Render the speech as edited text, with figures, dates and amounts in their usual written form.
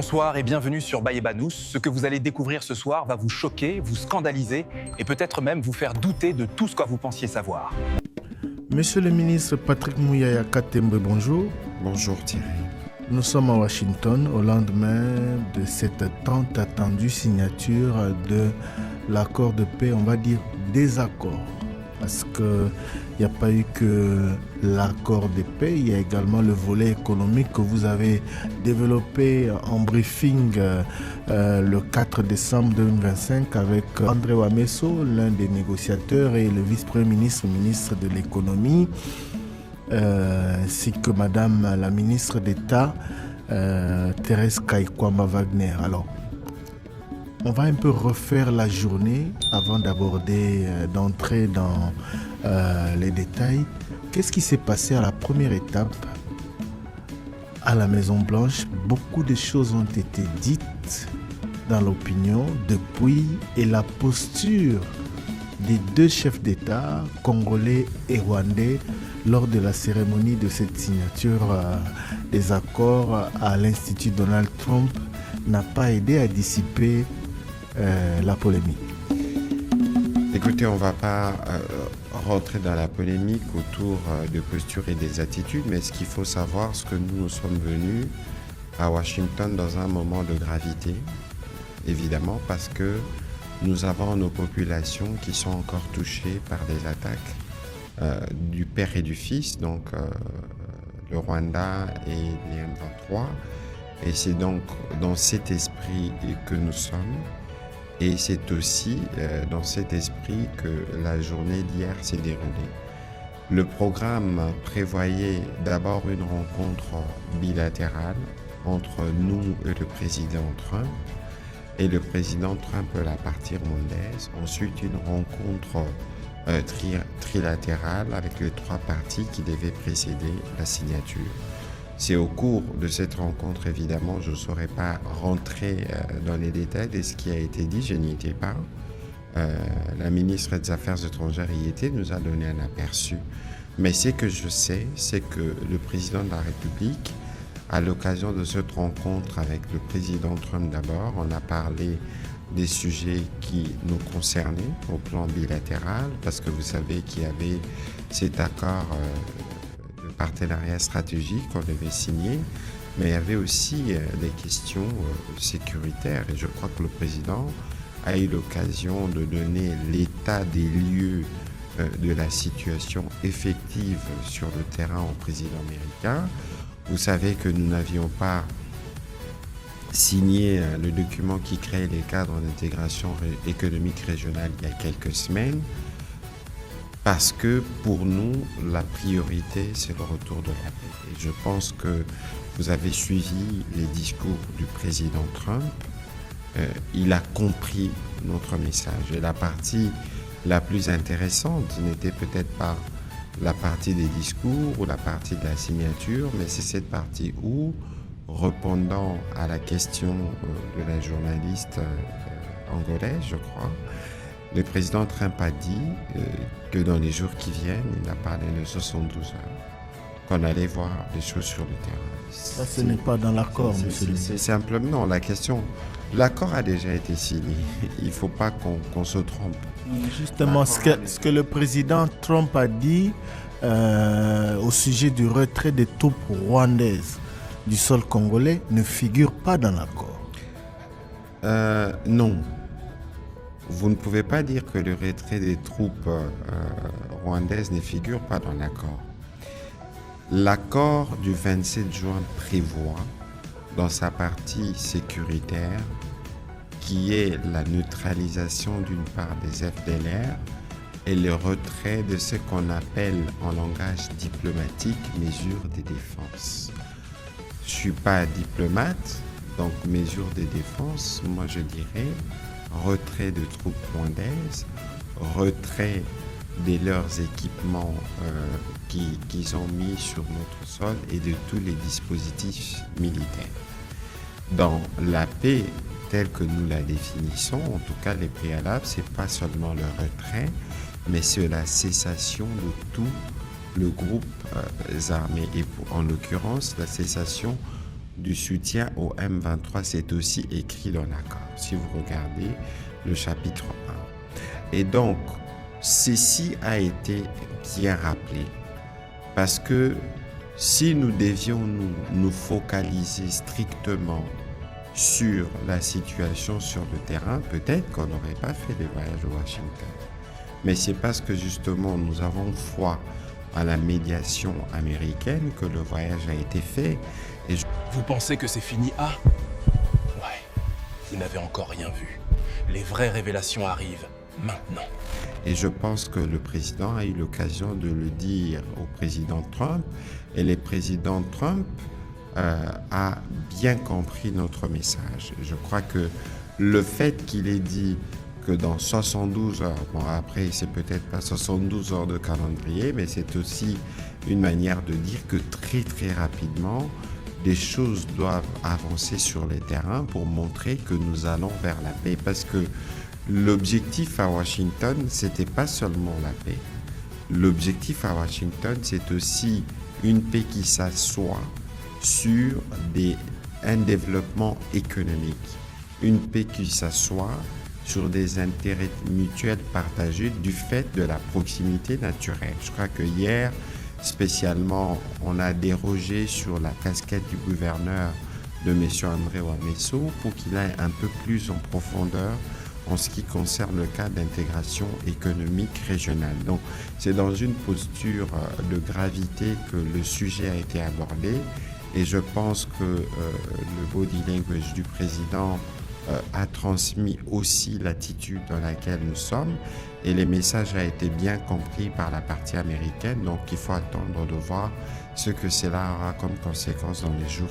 Bonsoir et bienvenue sur Bayebanous. Ce que vous allez découvrir ce soir va vous choquer, vous scandaliser et peut-être même vous faire douter de tout ce que vous pensiez savoir. Monsieur le ministre Patrick Mouyaya Katembe, bonjour. Bonjour Thierry. Nous sommes à Washington au lendemain de cette tant attendue signature de l'accord de paix, on va dire désaccord. Parce qu'il n'y a pas eu que l'accord de paix, il y a également le volet économique que vous avez développé en briefing le 4 décembre 2025 avec André Wameso, l'un des négociateurs, et le vice-premier ministre, ministre de l'économie, ainsi que Madame la ministre d'État, Thérèse Kaikwamba Wagner. Alors, on va un peu refaire la journée avant d'entrer dans les détails. Qu'est-ce qui s'est passé à la première étape à la Maison-Blanche? Beaucoup de choses ont été dites dans l'opinion depuis, et la posture des deux chefs d'État, congolais et rwandais, lors de la cérémonie de cette signature des accords à l'Institut Donald Trump, n'a pas aidé à dissiper la polémique. Écoutez, on ne va pas rentrer dans la polémique autour de postures et des attitudes, mais ce qu'il faut savoir, c'est que nous sommes venus à Washington dans un moment de gravité, évidemment, parce que nous avons nos populations qui sont encore touchées par des attaques du père et du fils, donc le Rwanda et les M23. Et c'est donc dans cet esprit que nous sommes. Et c'est aussi dans cet esprit que la journée d'hier s'est déroulée. Le programme prévoyait d'abord une rencontre bilatérale entre nous et le président Trump, et le président Trump la partie rwandaise. Ensuite, une rencontre trilatérale avec les trois parties qui devaient précéder la signature. C'est au cours de cette rencontre, évidemment, je ne saurais pas rentrer dans les détails de ce qui a été dit, je n'y étais pas. La ministre des Affaires étrangères y était, nous a donné un aperçu. Mais ce que je sais, c'est que le président de la République, à l'occasion de cette rencontre avec le président Trump d'abord, on a parlé des sujets qui nous concernaient au plan bilatéral, parce que vous savez qu'il y avait cet accord partenariat stratégique qu'on devait signer, mais il y avait aussi des questions sécuritaires, et je crois que le président a eu l'occasion de donner l'état des lieux de la situation effective sur le terrain au président américain. Vous savez que nous n'avions pas signé le document qui crée les cadres d'intégration économique régionale il y a quelques semaines, parce que pour nous, la priorité, c'est le retour de la paix. Et je pense que vous avez suivi les discours du président Trump. Il a compris notre message. Et la partie la plus intéressante n'était peut-être pas la partie des discours ou la partie de la signature, mais c'est cette partie où, répondant à la question de la journaliste angolaise, je crois, le président Trump a dit que dans les jours qui viennent, il a parlé de 72 heures, qu'on allait voir des choses sur le terrain. Ça, ce n'est pas dans l'accord, monsieur le ministre. C'est simplement, non, la question, l'accord a déjà été signé. Il ne faut pas qu'on se trompe. Justement, ce que le président Trump a dit au sujet du retrait des troupes rwandaises du sol congolais ne figure pas dans l'accord. Non. Vous ne pouvez pas dire que le retrait des troupes rwandaises ne figure pas dans l'accord. L'accord du 27 juin prévoit, dans sa partie sécuritaire, qui est la neutralisation d'une part des FDLR et le retrait de ce qu'on appelle en langage diplomatique mesures de défense. Je ne suis pas diplomate, donc mesures de défense, moi je dirais retrait de troupes rwandaises, retrait de leurs équipements qu'ils ont mis sur notre sol et de tous les dispositifs militaires. Dans la paix telle que nous la définissons, en tout cas les préalables, ce n'est pas seulement le retrait, mais c'est la cessation de tout le groupe armé et en l'occurrence la cessation du soutien au M23. C'est aussi écrit dans l'accord, si vous regardez le chapitre 1. Et donc, ceci a été bien rappelé, parce que si nous devions nous focaliser strictement sur la situation sur le terrain, peut-être qu'on n'aurait pas fait le voyage à Washington. Mais c'est parce que justement nous avons foi à la médiation américaine que le voyage a été fait. Et Vous pensez que c'est fini? Ah ouais, vous n'avez encore rien vu. Les vraies révélations arrivent maintenant. Et je pense que le président a eu l'occasion de le dire au président Trump. Et le président Trump a bien compris notre message. Je crois que le fait qu'il ait dit que dans 72 heures, bon après c'est peut-être pas 72 heures de calendrier, mais c'est aussi une manière de dire que très très rapidement, des choses doivent avancer sur les terrains pour montrer que nous allons vers la paix. Parce que l'objectif à Washington, c'était pas seulement la paix. L'objectif à Washington, c'est aussi une paix qui s'assoit sur un développement économique, une paix qui s'assoit sur des intérêts mutuels partagés du fait de la proximité naturelle. Je crois que hier, spécialement, on a dérogé sur la casquette du gouverneur de M. André Ouamesso pour qu'il aille un peu plus en profondeur en ce qui concerne le cas d'intégration économique régionale. Donc, c'est dans une posture de gravité que le sujet a été abordé, et je pense que le body language du président a transmis aussi l'attitude dans laquelle nous sommes, et les messages ont été bien compris par la partie américaine. Donc, il faut attendre de voir ce que cela aura comme conséquence dans les jours